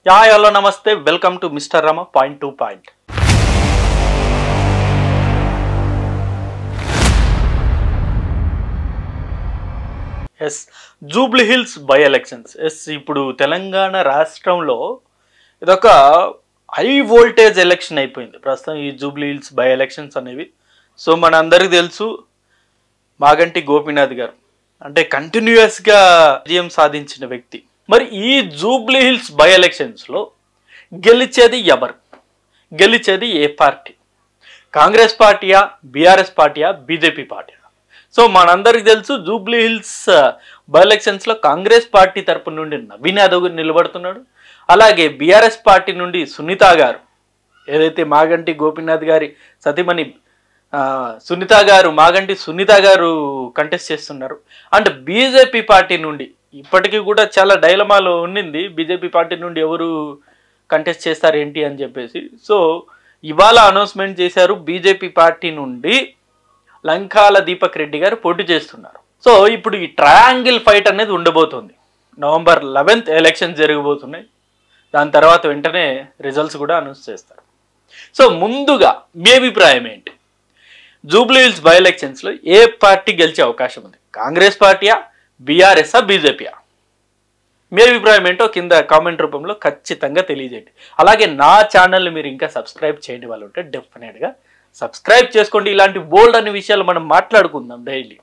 Hello నమస్తే, welcome to mister Rama point to point. Yes, Jubilee Hills by elections. Yes, ఇప్పుడు తెలంగాణ రాష్ట్రంలో ఇదొక హై వోల్టేజ్ ఎలక్షన్ అయిపోయింది ప్రస్తుతం ఈ జూబ్లీ హిల్స్ బై ఎలక్షన్స్ అనేవి. సో మన అందరికీ తెలుసు, మాగంటి గోపీనాథ్ గారు అంటే కంటిన్యూస్గా విజయం సాధించిన వ్యక్తి. మరి ఈ జూబ్లీ హిల్స్ బై ఎలక్షన్స్లో గెలిచేది ఎవరు? గెలిచేది ఏ పార్టీ? కాంగ్రెస్ పార్టీయా, బీఆర్ఎస్ పార్టీయా, బీజేపీ పార్టీయా? సో మనందరికీ తెలుసు, జూబ్లీ హిల్స్ బై ఎలక్షన్స్లో కాంగ్రెస్ పార్టీ తరపు నుండి నవీన్ యాదవ్ నిలబడుతున్నాడు. అలాగే బీఆర్ఎస్ పార్టీ నుండి సునీత గారు, ఏదైతే మాగంటి గోపీనాథ్ గారి సతీమణి మాగంటి సునీత గారు కంటెస్ట్ చేస్తున్నారు. అండ్ బీజేపీ పార్టీ నుండి ఇప్పటికీ కూడా చాలా డైలమాలో ఉండింది, బీజేపీ పార్టీ నుండి ఎవరు కంటెస్ట్ చేస్తారు ఏంటి అని చెప్పేసి. సో ఇవాళ అనౌన్స్మెంట్ చేశారు, బీజేపీ పార్టీ నుండి లంకాల దీపక్ రెడ్డి గారు పోటీ చేస్తున్నారు. సో ఇప్పుడు ఈ ట్రయాంగిల్ ఫైట్ అనేది ఉండబోతుంది. November 11th ఎలక్షన్స్ జరగబోతున్నాయి. దాని తర్వాత వెంటనే రిజల్ట్స్ కూడా అనౌన్స్ చేస్తారు. సో ముందుగా మీ అభిప్రాయం ఏంటి? జూబ్లీ హిల్స్ బై ఎలక్షన్స్లో ఏ పార్టీ గెలిచే అవకాశం ఉంది? కాంగ్రెస్ పార్టీయా, బీఆర్ఎస్ఆ, బీజేపీయా? మీ అభిప్రాయం ఏంటో కింద కామెంట్ రూపంలో ఖచ్చితంగా తెలియజేయండి. అలాగే నా ఛానల్ని మీరు ఇంకా సబ్స్క్రైబ్ చేయని వాళ్ళు ఉంటే డెఫినెట్గా సబ్స్క్రైబ్ చేసుకోండి. ఇలాంటి బోల్డ్ అనే విషయాలు మనం మాట్లాడుకుందాం డైలీ.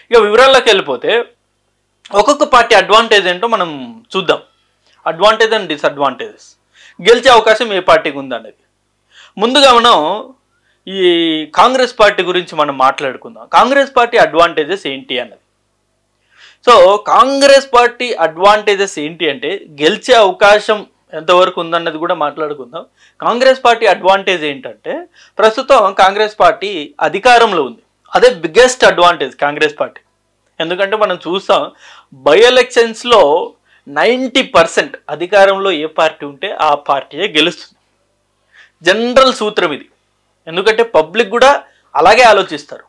ఇక వివరాల్లోకి వెళ్ళిపోతే ఒక్కొక్క పార్టీ అడ్వాంటేజ్ ఏంటో మనం చూద్దాం. అడ్వాంటేజ్ అండ్ డిసడ్వాంటేజెస్, గెలిచే అవకాశం ఏ పార్టీకి ఉందనేది. ముందుగా మనం ఈ కాంగ్రెస్ పార్టీ గురించి మనం మాట్లాడుకుందాం. కాంగ్రెస్ పార్టీ అడ్వాంటేజెస్ ఏంటి అన్నది. సో కాంగ్రెస్ పార్టీ అడ్వాంటేజెస్ ఏంటి అంటే గెలిచే అవకాశం ఎంతవరకు ఉందన్నది కూడా మాట్లాడుకుందాం. కాంగ్రెస్ పార్టీ అడ్వాంటేజ్ ఏంటంటే ప్రస్తుతం కాంగ్రెస్ పార్టీ అధికారంలో ఉంది. అదే బిగ్గెస్ట్ అడ్వాంటేజ్ కాంగ్రెస్ పార్టీ. ఎందుకంటే మనం చూస్తాం, బై ఎలక్షన్స్లో 90% అధికారంలో ఏ పార్టీ ఉంటే ఆ పార్టీయే గెలుస్తుంది. జనరల్ సూత్రం ఇది. ఎందుకంటే పబ్లిక్ కూడా అలాగే ఆలోచిస్తారు.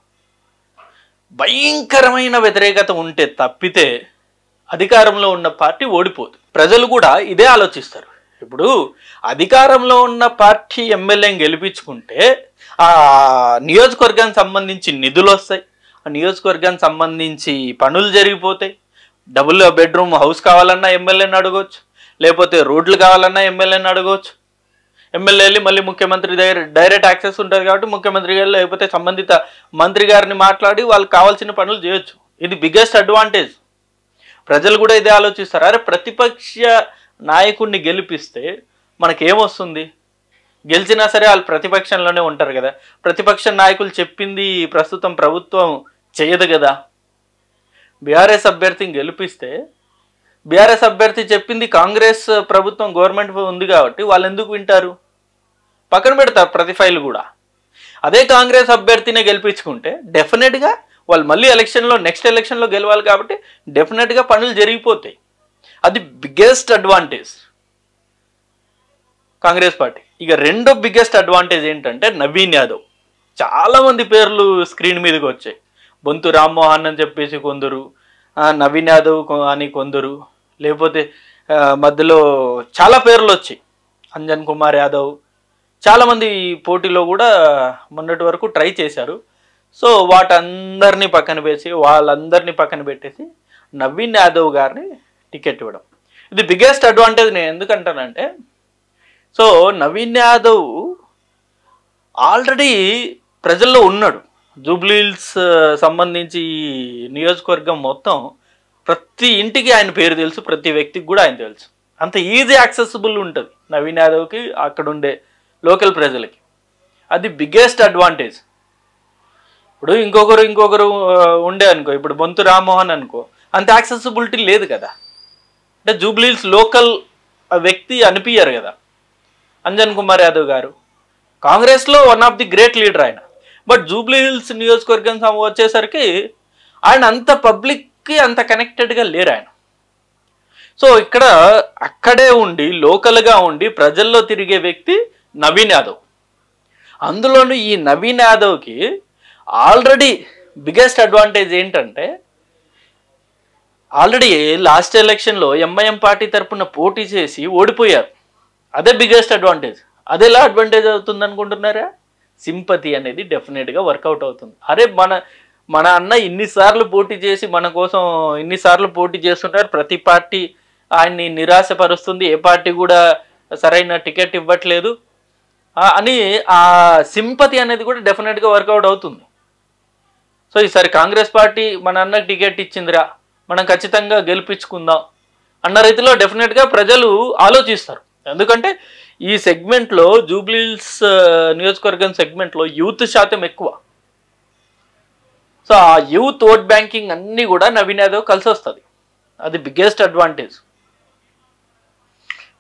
భయంకరమైన వ్యతిరేకత ఉంటే తప్పితే అధికారంలో ఉన్న పార్టీ ఓడిపోదు. ప్రజలు కూడా ఇదే ఆలోచిస్తారు. ఇప్పుడు అధికారంలో ఉన్న పార్టీ ఎమ్మెల్యేని గెలిపించుకుంటే ఆ నియోజకవర్గానికి సంబంధించి నిధులు వస్తాయి, ఆ నియోజకవర్గానికి సంబంధించి పనులు జరిగిపోతాయి. డబుల్ బెడ్రూమ్ హౌస్ కావాలన్నా ఎమ్మెల్యేని అడగవచ్చు, లేకపోతే రోడ్లు కావాలన్నా ఎమ్మెల్యేని అడగవచ్చు. ఎమ్మెల్యే వెళ్ళి మళ్ళీ ముఖ్యమంత్రి దగ్గర డైరెక్ట్ యాక్సెస్ ఉంటుంది కాబట్టి ముఖ్యమంత్రి గారు లేకపోతే సంబంధిత మంత్రి గారిని మాట్లాడి వాళ్ళకి కావాల్సిన పనులు చేయొచ్చు. ఇది బిగ్గెస్ట్ అడ్వాంటేజ్. ప్రజలు కూడా ఇదే ఆలోచిస్తారు. అరే ప్రతిపక్ష నాయకుడిని గెలిపిస్తే మనకేమొస్తుంది? గెలిచినా సరే వాళ్ళు ప్రతిపక్షంలోనే ఉంటారు కదా. ప్రతిపక్ష నాయకులు చెప్పింది ప్రస్తుతం ప్రభుత్వం చేయదు కదా. బీఆర్ఎస్ అభ్యర్థిని గెలిపిస్తే బీఆర్ఎస్ అభ్యర్థి చెప్పింది కాంగ్రెస్ ప్రభుత్వం గవర్నమెంట్ ఉంది కాబట్టి వాళ్ళు ఎందుకు వింటారు? పక్కన పెడతారు ప్రతి ఫైల్ కూడా. అదే కాంగ్రెస్ అభ్యర్థినే గెలిపించుకుంటే డెఫినెట్గా వాళ్ళు మళ్ళీ నెక్స్ట్ ఎలక్షన్లో గెలవాలి కాబట్టి డెఫినెట్గా పనులు జరిగిపోతాయి. అది బిగ్గెస్ట్ అడ్వాంటేజ్ కాంగ్రెస్ పార్టీ. ఇక రెండో బిగ్గెస్ట్ అడ్వాంటేజ్ ఏంటంటే నవీన్ యాదవ్. చాలామంది పేర్లు స్క్రీన్ మీదకి వచ్చాయి. బొంతు రామ్మోహన్ అని చెప్పేసి కొందరు, నవీన్ యాదవ్ అని కొందరు, లేకపోతే మధ్యలో చాలా పేర్లు వచ్చాయి. అంజన్ కుమార్ యాదవ్, చాలామంది పోటీలో కూడా మొన్నటి వరకు ట్రై చేశారు. సో వాళ్ళందరినీ పక్కన పెట్టేసి నవీన్ యాదవ్ గారిని టికెట్ ఇవ్వడం, ఇది బిగ్గెస్ట్ అడ్వాంటేజ్. నేను ఎందుకంటానంటే, సో నవీన్ యాదవ్ ఆల్రెడీ ప్రజల్లో ఉన్నాడు. జూబ్లీ హిల్స్ సంబంధించి నియోజకవర్గం మొత్తం ప్రతి ఇంటికి ఆయన పేరు తెలుసు, ప్రతి వ్యక్తికి కూడా ఆయన తెలుసు. అంత ఈజీ యాక్సెసిబుల్ ఉంటుంది నవీన్ యాదవ్కి అక్కడ ఉండే లోకల్ ప్రజలకి. అది బిగ్గెస్ట్ అడ్వాంటేజ్. ఇప్పుడు ఇంకొకరు ఉండే అనుకో, ఇప్పుడు బొంతు రామ్మోహన్ అనుకో, అంత యాక్సెసిబిలిటీ లేదు కదా. అంటే జూబ్లీ హిల్స్ లోకల్ వ్యక్తి అనిపించారు కదా. అంజన్ కుమార్ యాదవ్ గారు కాంగ్రెస్లో one of the great leader ఆయన. బట్ జూబ్లీ హిల్స్ నియోజకవర్గం వచ్చేసరికి ఆయన అంత పబ్లిక్కి అంత కనెక్టెడ్గా లేరు ఆయన. సో ఇక్కడ అక్కడే ఉండి లోకల్గా ఉండి ప్రజల్లో తిరిగే వ్యక్తి నవీన్ యాదవ్. అందులోనూ ఈ నవీన్ యాదవ్కి ఆల్రెడీ బిగ్గెస్ట్ అడ్వాంటేజ్ ఏంటంటే ఆల్రెడీ లాస్ట్ ఎలక్షన్లో ఎంఐఎం పార్టీ తరపున పోటీ చేసి ఓడిపోయారు. అదే బిగ్గెస్ట్ అడ్వాంటేజ్. అది ఎలా అడ్వాంటేజ్ అవుతుంది అనుకుంటున్నారా? సింపతి అనేది డెఫినెట్గా వర్కౌట్ అవుతుంది. అరే మన అన్న ఇన్నిసార్లు పోటీ చేసి మన కోసం ఇన్నిసార్లు పోటీ చేస్తుంటారు, ప్రతి పార్టీ ఆయన్ని నిరాశపరుస్తుంది, ఏ పార్టీ కూడా సరైన టికెట్ ఇవ్వట్లేదు అని ఆ సింపతి అనేది కూడా డెఫినెట్గా వర్కౌట్ అవుతుంది. సో ఈసారి కాంగ్రెస్ పార్టీ మన అన్నకు టికెట్ ఇచ్చిందిరా, మనం ఖచ్చితంగా గెలిపించుకుందాం అన్న రీతిలో డెఫినెట్గా ప్రజలు ఆలోచిస్తారు. ఎందుకంటే ఈ సెగ్మెంట్లో జూబ్లీహిల్స్ నియోజకవర్గం సెగ్మెంట్లో యూత్ శాతం ఎక్కువ. సో ఆ యూత్ ఓట్ బ్యాంకింగ్ అన్నీ కూడా నవీన్ యాదవ్ కలిసి వస్తుంది. అది biggest advantage.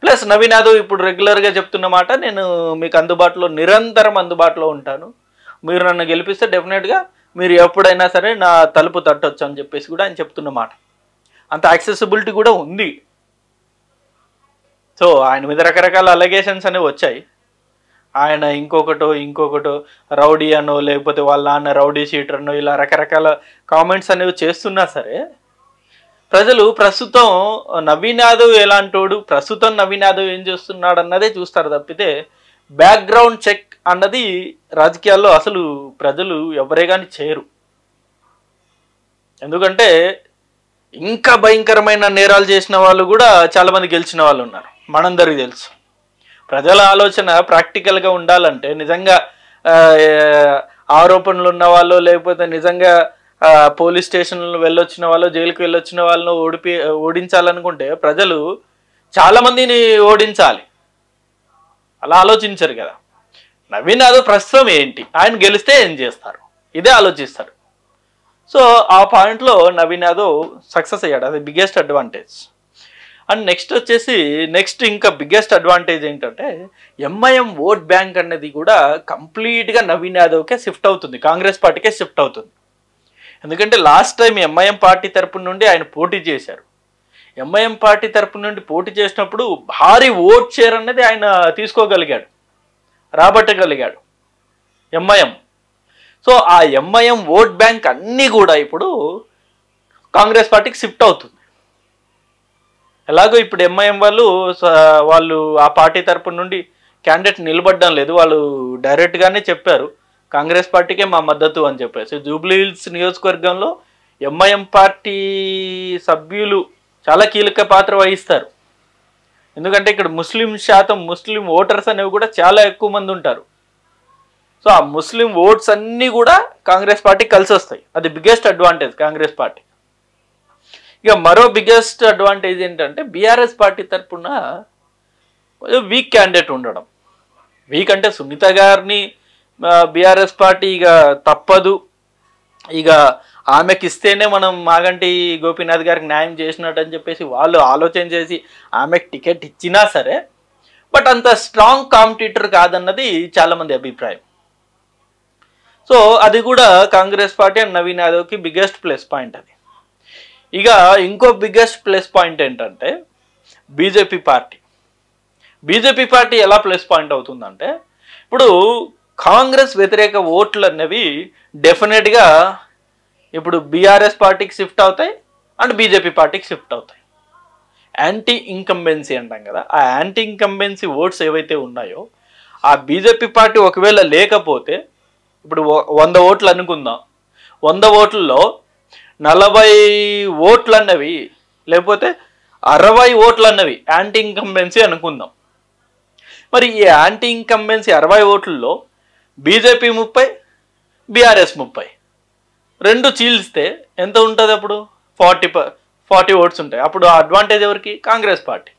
Plus Naveen Yadav ఇప్పుడు రెగ్యులర్గా చెప్తున్న మాట, నేను మీకు నిరంతరం అందుబాటులో ఉంటాను, మీరు నన్ను గెలిపిస్తే డెఫినెట్గా మీరు ఎప్పుడైనా సరే నా తలుపు తట్టొచ్చు అని చెప్పేసి కూడా ఆయన చెప్తున్న మాట. అంత యాక్సెసిబిలిటీ కూడా ఉంది. సో ఆయన మీద రకరకాల అలిగేషన్స్ అనేవి వచ్చాయి. ఆయన ఇంకొకటో రౌడీ అనో లేకపోతే వాళ్ళ నాన్న రౌడీ షీటర్ అనో ఇలా రకరకాల కామెంట్స్ అనేవి చేస్తున్నా సరే ప్రజలు ప్రస్తుతం నవీన్ యాదవ్ ఎలాంటోడు, ప్రస్తుతం నవీన్ యాదవ్ ఏం చేస్తున్నాడు అన్నదే చూస్తారు తప్పితే బ్యాక్గ్రౌండ్ చెక్ అన్నది రాజకీయాల్లో అసలు ప్రజలు ఎవరే కానీ చేయరు. ఎందుకంటే ఇంకా భయంకరమైన నేరాలు చేసిన వాళ్ళు కూడా చాలామంది గెలిచిన వాళ్ళు ఉన్నారు, మనందరికీ తెలుసు. ప్రజల ఆలోచన ప్రాక్టికల్గా ఉండాలంటే నిజంగా ఆరోపణలు ఉన్న వాళ్ళు లేకపోతే నిజంగా పోలీస్ స్టేషన్లు వెళ్ళొచ్చిన వాళ్ళు, జైలుకి వెళ్ళొచ్చిన వాళ్ళను ఓడించాలనుకుంటే ప్రజలు చాలామందిని ఓడించాలి, అలా ఆలోచించరు కదా. నవీన్ యాదవ్ ప్రస్తుతం ఏంటి, ఆయన గెలిస్తే ఏం చేస్తారు, ఇదే ఆలోచిస్తారు. సో ఆ పాయింట్లో నవీన్ యాదవ్ సక్సెస్ అయ్యాడు, అది బిగ్గెస్ట్ అడ్వాంటేజ్. అండ్ నెక్స్ట్ ఇంకా బిగ్గెస్ట్ అడ్వాంటేజ్ ఏంటంటే ఎంఐఎం ఓట్ బ్యాంక్ అనేది కూడా కంప్లీట్గా నవీన్ యాదవ్కే షిఫ్ట్ అవుతుంది, కాంగ్రెస్ పార్టీకే షిఫ్ట్ అవుతుంది. ఎందుకంటే లాస్ట్ టైం ఎంఐఎం పార్టీ తరపు నుండి ఆయన పోటీ చేశారు. ఎంఐఎం పార్టీ తరపు నుండి పోటీ చేసినప్పుడు భారీ ఓట్ షేర్ అనేది ఆయన తీసుకోగలిగాడు, రాబట్టగలిగాడు ఎంఐఎం. సో ఆ ఎంఐఎం ఓట్ బ్యాంక్ అన్నీ కూడా ఇప్పుడు కాంగ్రెస్ పార్టీకి షిఫ్ట్ అవుతుంది. ఎలాగో ఇప్పుడు ఎంఐఎం వాళ్ళు ఆ పార్టీ తరపు నుండి క్యాండిడేట్ నిలబడడం లేదు, వాళ్ళు డైరెక్ట్గానే చెప్పారు కాంగ్రెస్ పార్టీకే మా మద్దతు అని చెప్పేసి. జూబ్లీహిల్స్ నియోజకవర్గంలో ఎంఐఎం పార్టీ సభ్యులు చాలా కీలక పాత్ర వహిస్తారు. ఎందుకంటే ఇక్కడ ముస్లిం ఓటర్స్ అనేవి కూడా చాలా ఎక్కువ మంది ఉంటారు. సో ఆ ముస్లిం ఓట్స్ అన్నీ కూడా కాంగ్రెస్ పార్టీ కలిసి వస్తాయి, అది బిగ్గెస్ట్ అడ్వాంటేజ్ కాంగ్రెస్ పార్టీ. ఇక మరో బిగ్గెస్ట్ అడ్వాంటేజ్ ఏంటంటే బీఆర్ఎస్ పార్టీ తరఫున వీక్ క్యాండిడేట్ ఉండడం. వీక్ అంటే సునీత గారిని బీఆర్ఎస్ పార్టీ ఇక తప్పదు, ఇక ఆమెకి ఇస్తేనే మనం మాగంటి గోపీనాథ్ గారికి న్యాయం చేసినట్టు అని చెప్పేసి వాళ్ళు ఆలోచన చేసి ఆమెకు టికెట్ ఇచ్చినా సరే బట్ అంత స్ట్రాంగ్ కాంపిటీటర్ కాదన్నది చాలామంది అభిప్రాయం. సో అది కూడా కాంగ్రెస్ పార్టీ అండ్ నవీన్ యాదవ్కి బిగ్గెస్ట్ ప్లస్ పాయింట్ అది. ఇక ఇంకో బిగ్గెస్ట్ ప్లస్ పాయింట్ ఏంటంటే బీజేపీ పార్టీ ఎలా ప్లస్ పాయింట్ అవుతుందంటే ఇప్పుడు కాంగ్రెస్ వ్యతిరేక ఓట్లు అనేవి డెఫినెట్గా ఇప్పుడు బీఆర్ఎస్ పార్టీకి షిఫ్ట్ అవుతాయి అండ్ బీజేపీ పార్టీకి షిఫ్ట్ అవుతాయి. యాంటీ ఇన్కంబెన్సీ అంటాం కదా, ఆ యాంటీ ఇన్కంబెన్సీ ఓట్స్ ఏవైతే ఉన్నాయో ఆ బీజేపీ పార్టీ ఒకవేళ లేకపోతే ఇప్పుడు 100 ఓట్లు అనుకుందాం, 100 ఓట్లలో 40 ఓట్లు అన్నవి లేకపోతే 60 ఓట్లు అన్నవి యాంటీ ఇన్కంబెన్సీ అనుకుందాం. మరి ఈ యాంటీ ఇన్కంబెన్సీ 60 ఓట్లలో బీజేపీ 30, బీఆర్ఎస్ 30 రెండు చీల్స్తే ఎంత ఉంటుంది? అప్పుడు 40 ఓట్స్ ఉంటాయి. అప్పుడు ఆ అడ్వాంటేజ్ ఎవరికి? కాంగ్రెస్ పార్టీ.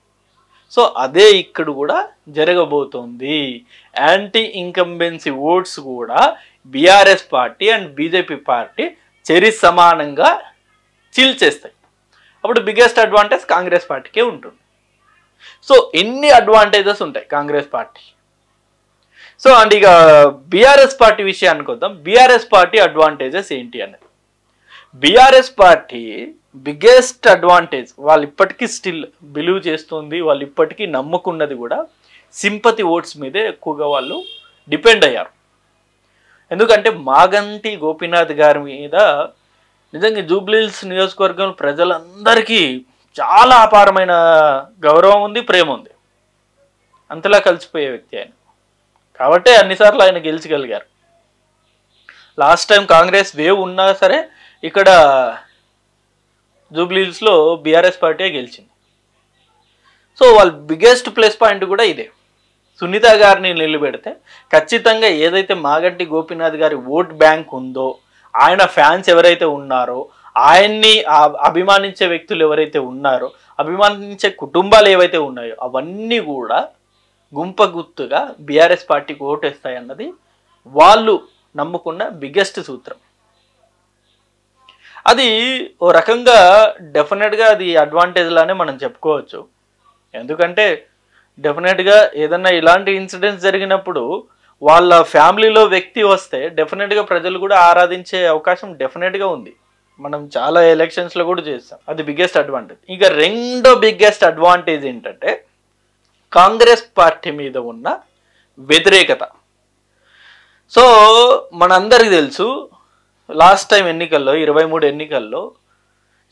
సో అదే ఇక్కడ కూడా జరగబోతోంది. యాంటీ ఇన్కంబెన్సీ ఓట్స్ కూడా BRS party and BJP party చెరి సమానంగా చీల్చేస్తాయి. అప్పుడు బిగ్గెస్ట్ అడ్వాంటేజ్ కాంగ్రెస్ పార్టీకే ఉంటుంది. సో ఎన్ని అడ్వాంటేజెస్ ఉంటాయి కాంగ్రెస్ పార్టీ. సో అండ్ ఇక బీఆర్ఎస్ పార్టీ విషయానికి వద్దాం. బీఆర్ఎస్ పార్టీ అడ్వాంటేజెస్ ఏంటి అనేది. బీఆర్ఎస్ పార్టీ బిగ్గెస్ట్ అడ్వాంటేజ్ వాళ్ళు ఇప్పటికీ స్టిల్ బిలీవ్ చేస్తుంది, వాళ్ళు ఇప్పటికీ నమ్ముకున్నది కూడా సింపతి ఓట్స్ మీదే ఎక్కువగా వాళ్ళు డిపెండ్ అయ్యారు. ఎందుకంటే మాగంటి గోపీనాథ్ గారి మీద నిజంగా జూబ్లీహిల్స్ నియోజకవర్గం ప్రజలందరికీ చాలా అపారమైన గౌరవం ఉంది, ప్రేమ ఉంది. అంతలా కలిసిపోయే వ్యక్తి ఆయన. కాబట్టి అన్నిసార్లు ఆయన గెలిచగలిగారు. లాస్ట్ టైం కాంగ్రెస్ వేవ్ ఉన్నా సరే ఇక్కడ జూబ్లీహిల్స్లో బీఆర్ఎస్ పార్టీ గెలిచింది. సో వాళ్ళ బిగ్గెస్ట్ ప్లస్ పాయింట్ కూడా ఇదే. సునీత గారిని నిలబెడితే ఖచ్చితంగా ఏదైతే మాగంటి గోపీనాథ్ గారి ఓట్ బ్యాంక్ ఉందో, ఆయన ఫ్యాన్స్ ఎవరైతే ఉన్నారో, ఆయన్ని అభిమానించే వ్యక్తులు ఎవరైతే ఉన్నారో, అభిమానించే కుటుంబాలు ఏవైతే ఉన్నాయో అవన్నీ కూడా గుంపగుత్తుగా బీఆర్ఎస్ పార్టీకి ఓటేస్తాయన్నది వాళ్ళు నమ్ముకున్న బిగ్గెస్ట్ సూత్రం. అది ఓ రకంగా డెఫినెట్గా అది అడ్వాంటేజ్ లానే మనం చెప్పుకోవచ్చు. ఎందుకంటే డెఫినెట్గా ఏదన్నా ఇలాంటి ఇన్సిడెంట్స్ జరిగినప్పుడు వాళ్ళ ఫ్యామిలీలో వ్యక్తి వస్తే డెఫినెట్గా ప్రజలు కూడా ఆరాధించే అవకాశం డెఫినెట్గా ఉంది. మనం చాలా ఎలక్షన్స్లో కూడా చేస్తాం. అది బిగ్గెస్ట్ అడ్వాంటేజ్. ఇక రెండో బిగ్గెస్ట్ అడ్వాంటేజ్ ఏంటంటే కాంగ్రెస్ పార్టీ మీద ఉన్న వ్యతిరేకత. సో మనందరికీ తెలుసు లాస్ట్ టైం ఎన్నికల్లో 23 ఎన్నికల్లో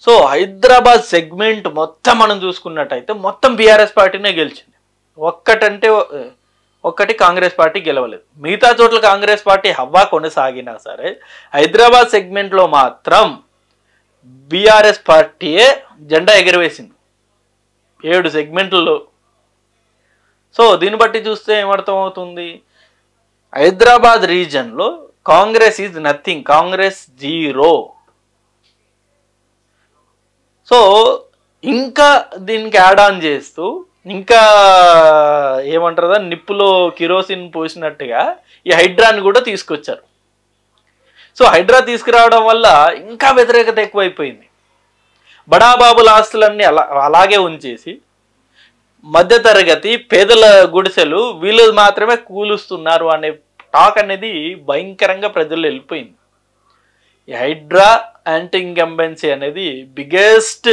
సో హైదరాబాద్ సెగ్మెంట్ మొత్తం మనం చూసుకున్నట్టయితే మొత్తం బీఆర్ఎస్ పార్టీనే గెలిచింది. ఒక్కటి కాంగ్రెస్ పార్టీ గెలవలేదు. మిగతా చోట్ల కాంగ్రెస్ పార్టీ హవా కొనసాగినా సరే హైదరాబాద్ సెగ్మెంట్లో మాత్రం బీఆర్ఎస్ పార్టీయే జెండా ఎగరవేసింది 7 సెగ్మెంట్లలో. సో దీన్ని బట్టి చూస్తే ఏమర్థమవుతుంది, హైదరాబాద్ రీజన్లో Congress is nothing, Congress zero. So ఇంకా దీనికి యాడ్ ఆన్ చేస్తూ ఇంకా ఏమంటారు నిప్పులో కిరోసిన్ పోసినట్టుగా ఈ హైడ్రాని కూడా తీసుకొచ్చారు. సో హైడ్రా తీసుకురావడం వల్ల ఇంకా వ్యతిరేకత ఎక్కువైపోయింది. బడాబాబుల ఆస్తులన్నీ అలాగే ఉంచేసి మధ్యతరగతి పేదల గుడిసెలు వీళ్ళు మాత్రమే కూలుస్తున్నారు అనే టాక్ అనేది భయంకరంగా ప్రజల్లో వెళ్ళిపోయింది. ఈ హైడ్రా యాంటీ ఇంకంబెన్సీ అనేది biggest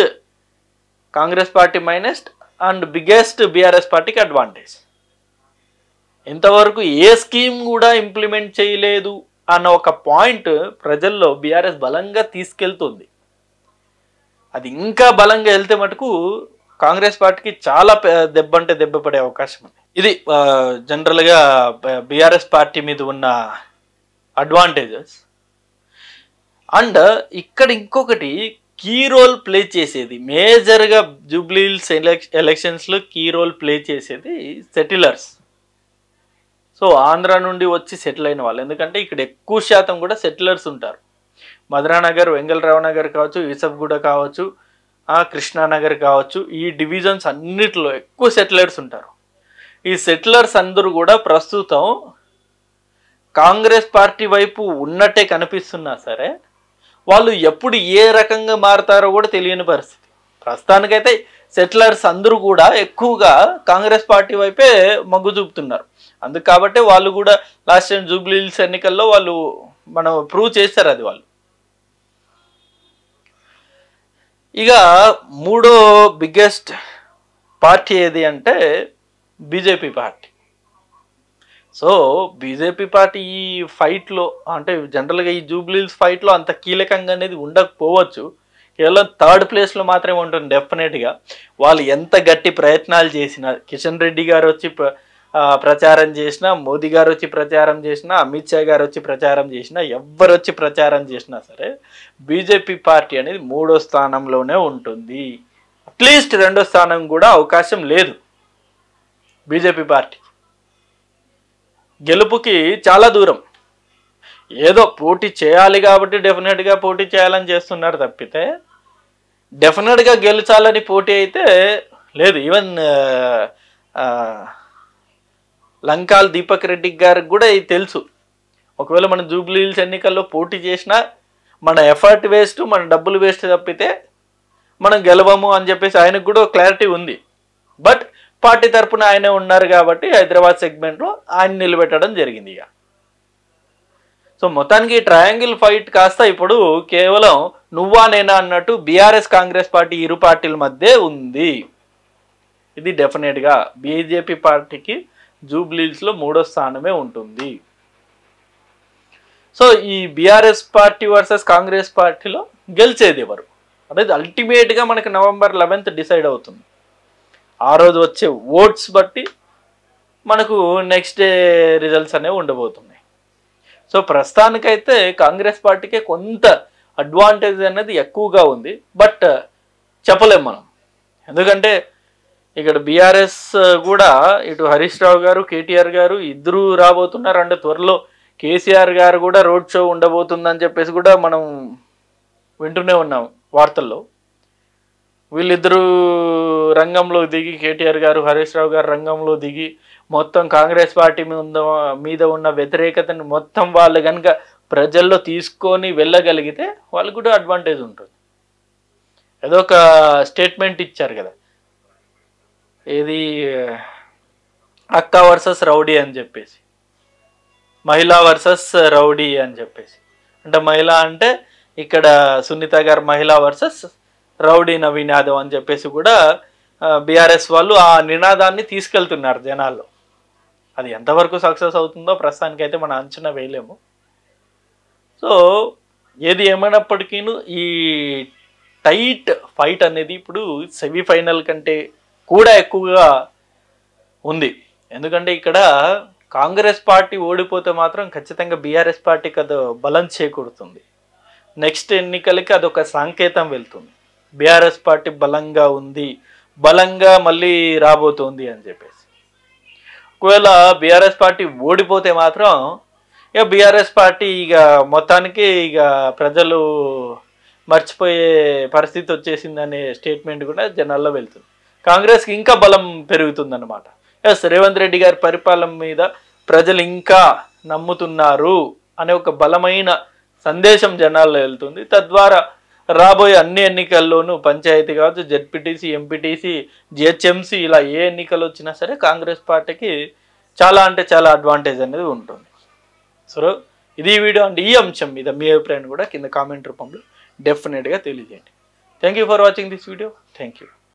Congress party minus and biggest BRS పార్టీకి అడ్వాంటేజ్. ఇంతవరకు ఏ స్కీమ్ కూడా ఇంప్లిమెంట్ చేయలేదు అన్న ఒక పాయింట్ ప్రజల్లో బీఆర్ఎస్ బలంగా తీసుకెళ్తుంది. అది ఇంకా బలంగా వెళ్తే మటుకు కాంగ్రెస్ పార్టీకి చాలా దెబ్బ పడే అవకాశం ఉంది. ఇది జనరల్గా బీఆర్ఎస్ పార్టీ మీద ఉన్న అడ్వాంటేజెస్. అండ్ ఇక్కడ ఇంకొకటి కీ రోల్ ప్లే చేసేది మేజర్గా జూబ్లీహిల్స్ ఎలక్షన్స్లో కీ రోల్ ప్లే చేసేది సెటిలర్స్. సో ఆంధ్ర నుండి వచ్చి సెటిల్ అయిన వాళ్ళు, ఎందుకంటే ఇక్కడ ఎక్కువ శాతం కూడా సెటిలర్స్ ఉంటారు. మధురానగర్, వెంగళరావు నగర్ కావచ్చు, యూసఫ్గూడ కావచ్చు, కృష్ణానగర్ కావచ్చు, ఈ డివిజన్స్ అన్నిటిలో ఎక్కువ సెటిలర్స్ ఉంటారు. ఈ సెటిలర్స్ అందరూ కూడా ప్రస్తుతం కాంగ్రెస్ పార్టీ వైపు ఉన్నట్టే కనిపిస్తున్నా సరే వాళ్ళు ఎప్పుడు ఏ రకంగా మారుతారో కూడా తెలియని పరిస్థితి. ప్రస్తుతానికైతే సెటిలర్స్ అందరూ కూడా ఎక్కువగా కాంగ్రెస్ పార్టీ వైపే మొగ్గు చూపుతున్నారు. అందుకు కాబట్టి వాళ్ళు కూడా లాస్ట్ టైం జూబ్లీహిల్స్ ఎన్నికల్లో వాళ్ళు మనం ప్రూవ్ చేశారు అది వాళ్ళు. ఇక మూడో బిగ్గెస్ట్ పార్టీ ఏది అంటే BJP party. So BJP party ఈ ఫైట్లో అంటే జనరల్గా ఈ జూబ్లీహిల్స్ ఫైట్లో అంత కీలకంగా అనేది ఉండకపోవచ్చు, కేవలం థర్డ్ ప్లేస్లో మాత్రమే ఉంటుంది. డెఫినెట్గా వాళ్ళు ఎంత గట్టి ప్రయత్నాలు చేసినా, కిషన్ రెడ్డి గారు వచ్చి ప్రచారం చేసినా, మోదీ గారు వచ్చి ప్రచారం చేసినా, అమిత్ షా గారు వచ్చి ప్రచారం చేసినా, ఎవరు వచ్చి ప్రచారం చేసినా సరే బీజేపీ పార్టీ అనేది 3వ స్థానంలోనే ఉంటుంది. అట్లీస్ట్ 2వ స్థానం కూడా అవకాశం లేదు బీజేపీ పార్టీ. గెలుపుకి చాలా దూరం. ఏదో పోటీ చేయాలి కాబట్టి డెఫినెట్గా పోటీ చేయాలని చేస్తున్నారు తప్పితే డెఫినెట్గా గెలిచాలని పోటీ అయితే లేదు. ఈవెన్ లంకాల్ దీపక్ రెడ్డి గారికి కూడా ఇది తెలుసు. ఒకవేళ మనం జూబ్లీహిల్స్ ఎన్నికల్లో పోటీ చేసినా మన ఎఫర్ట్ వేస్ట్, మన డబ్బులు వేస్ట్ తప్పితే మనం గెలవము అని చెప్పేసి ఆయనకు కూడా క్లారిటీ ఉంది. బట్ పార్టీ తరఫున ఆయనే ఉన్నారు కాబట్టి హైదరాబాద్ సెగ్మెంట్లో ఆయన నిలబెట్టడం జరిగింది. ఇక సో మొత్తానికి ట్రయాంగిల్ ఫైట్ కాస్త ఇప్పుడు కేవలం నువ్వా నేనా అన్నట్టు బీఆర్ఎస్ కాంగ్రెస్ పార్టీ ఇరు పార్టీల మధ్య ఉంది. ఇది డెఫినెట్గా బీజేపీ పార్టీకి జూబ్లీహిల్స్లో 3వ స్థానమే ఉంటుంది. సో ఈ బీఆర్ఎస్ పార్టీ వర్సెస్ కాంగ్రెస్ పార్టీలో గెలిచేది ఎవరు అనేది అల్టిమేట్గా మనకు November 11th డిసైడ్ అవుతుంది. ఆ రోజు వచ్చే ఓట్స్ బట్టి మనకు నెక్స్ట్ డే రిజల్ట్స్ అనేవి ఉండబోతున్నాయి. సో ప్రస్తుతానికైతే కాంగ్రెస్ పార్టీకే కొంత అడ్వాంటేజ్ అనేది ఎక్కువగా ఉంది. బట్ చెప్పలేం మనం, ఎందుకంటే ఇక్కడ బీఆర్ఎస్ కూడా ఇటు హరీష్ రావు గారు కేటీఆర్ గారు ఇద్దరు రాబోతున్నారు. అంటే త్వరలో కేసీఆర్ గారు కూడా రోడ్ షో ఉండబోతుందని చెప్పేసి కూడా మనం వింటూనే ఉన్నాం వార్తల్లో. వీళ్ళిద్దరూ రంగంలో దిగి, కేటీఆర్ గారు హరీష్ రావు గారు రంగంలో దిగి మొత్తం కాంగ్రెస్ పార్టీ మీద ఉన్న వ్యతిరేకతను మొత్తం వాళ్ళు కనుక ప్రజల్లో తీసుకొని వెళ్ళగలిగితే వాళ్ళకు కూడా అడ్వాంటేజ్ ఉంటుంది. ఏదో ఒక స్టేట్మెంట్ ఇచ్చారు కదా, ఏది అక్క వర్సెస్ రౌడీ అని చెప్పేసి, మహిళా వర్సెస్ రౌడీ అని చెప్పేసి. అంటే మహిళ అంటే ఇక్కడ సునీత గారు మహిళా వర్సెస్ రౌడీ నవీన్ యాదవ్ అని చెప్పేసి కూడా బీఆర్ఎస్ వాళ్ళు ఆ నినాదాన్ని తీసుకెళ్తున్నారు జనాల్లో. అది ఎంతవరకు సక్సెస్ అవుతుందో ప్రస్తుతానికైతే మనం అంచనా వేయలేము. సో ఏది ఏమైనప్పటికీ ఈ టైట్ ఫైట్ అనేది ఇప్పుడు సెమీఫైనల్ కంటే కూడా ఎక్కువగా ఉంది. ఎందుకంటే ఇక్కడ కాంగ్రెస్ పార్టీ ఓడిపోతే మాత్రం ఖచ్చితంగా బీఆర్ఎస్ పార్టీకి అది బలం చేకూరుతుంది. నెక్స్ట్ ఎన్నికలకి అదొక సంకేతం వెళ్తుంది, బీఆర్ఎస్ పార్టీ బలంగా ఉంది, బలంగా మళ్ళీ రాబోతుంది అని చెప్పేసి. ఒకవేళ బీఆర్ఎస్ పార్టీ ఓడిపోతే మాత్రం ఇక బీఆర్ఎస్ పార్టీ ఇక మొత్తానికి ఇక ప్రజలు మర్చిపోయే పరిస్థితి వచ్చేసిందనే స్టేట్మెంట్ కూడా జనాల్లో వెళ్తుంది. కాంగ్రెస్కి ఇంకా బలం పెరుగుతుందన్నమాట. ఎస్, రేవంత్ రెడ్డి గారి పరిపాలన మీద ప్రజలు ఇంకా నమ్ముతున్నారు అనే ఒక బలమైన సందేశం జనాల్లో వెళ్తుంది. తద్వారా రాబోయే అన్ని ఎన్నికల్లోనూ పంచాయతీ కావచ్చు, జెడ్పీటీసీ, ఎంపీటీసీ, జిహెచ్ఎంసీ ఇలా ఏ ఎన్నికలు వచ్చినా సరే కాంగ్రెస్ పార్టీకి చాలా అంటే చాలా అడ్వాంటేజ్ అనేది ఉంటుంది. సో ఇది వీడియో అండ్ ఈ అంశం మీద మీ అభిప్రాయాన్ని కూడా కింద కామెంట్ రూపంలో డెఫినెట్గా తెలియజేయండి. Thank you for watching this video. Thank you.